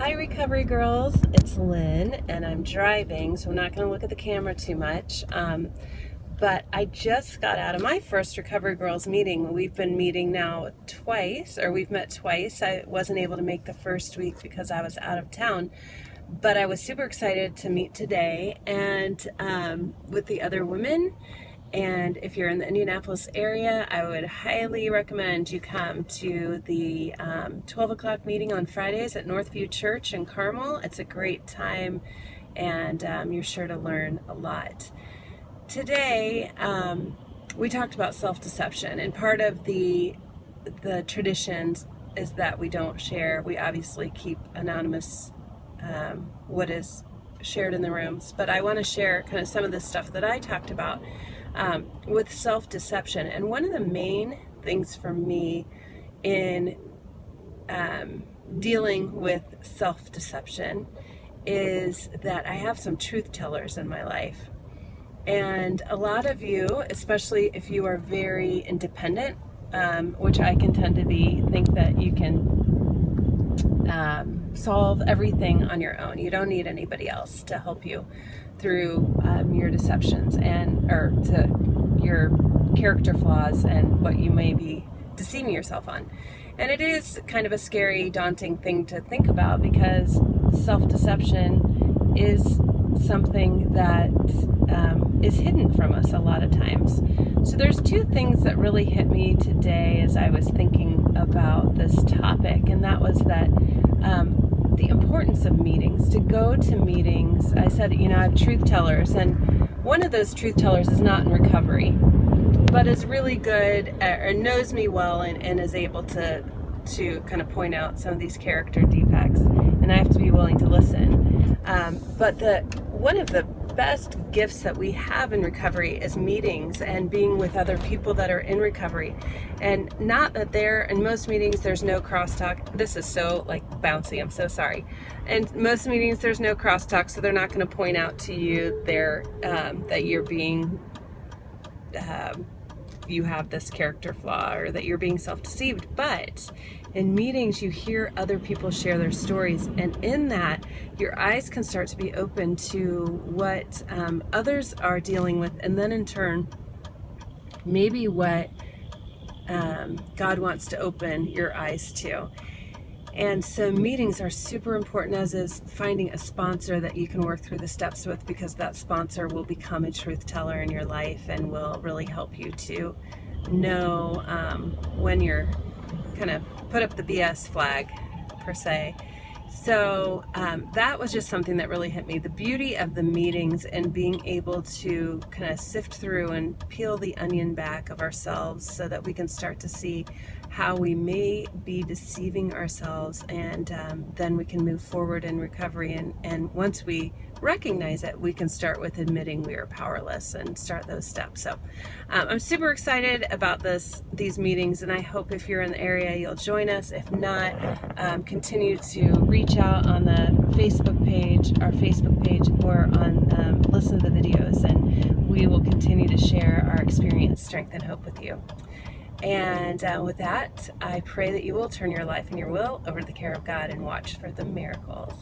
Hi, Recovery Girls. It's Lynn, and I'm driving, so I'm not going to look at the camera too much. But I just got out of my first Recovery Girls meeting. We've been meeting now twice, or we've met twice. I wasn't able to make the first week because I was out of town, but I was super excited to meet today and with the other women. And if you're in the Indianapolis area, I would highly recommend you come to the 12 o'clock meeting on Fridays at Northview Church in Carmel. It's a great time, and you're sure to learn a lot. Today, we talked about self-deception, and part of the traditions is that we don't share. We obviously keep anonymous what is shared in the rooms, but I want to share kind of some of the stuff that I talked about with self-deception. And one of the main things for me in dealing with self-deception is that I have some truth tellers in my life. And a lot of you, especially if you are very independent, which I can tend to be, think that you can solve everything on your own. You don't need anybody else to help you through your deceptions or to your character flaws and what you may be deceiving yourself on. And it is kind of a scary, daunting thing to think about, because self-deception is something that is hidden from us a lot of times. So there's two things that really hit me today as I was thinking about this topic, and that was that the importance of meetings, to go to meetings. I said, I have truth tellers, and one of those truth tellers is not in recovery, but is really good or knows me well and is able to kind of point out some of these character defects, and I have to be willing to listen. But one of the best gifts that we have in recovery is meetings and being with other people that are in recovery. And not that in most meetings there's no crosstalk. This is so bouncy, I'm so sorry. And most meetings there's no crosstalk, so they're not going to point out to you that you're being you have this character flaw or that you're being self-deceived. But in meetings, you hear other people share their stories, and in that, your eyes can start to be open to what others are dealing with, and then in turn, maybe what God wants to open your eyes to. And so meetings are super important, as is finding a sponsor that you can work through the steps with, because that sponsor will become a truth teller in your life and will really help you to know when you're kind of put up the BS flag, per se. So that was just something that really hit me. The beauty of the meetings and being able to kind of sift through and peel the onion back of ourselves so that we can start to see how we may be deceiving ourselves, and then we can move forward in recovery. And once we recognize it, we can start with admitting we are powerless and start those steps. So I'm super excited about these meetings, and I hope if you're in the area you'll join us. If not, continue to reach out on the our Facebook page, or on listen to the videos, and we will continue to share our experience, strength, and hope with you. And with that, I pray that you will turn your life and your will over to the care of God and watch for the miracles.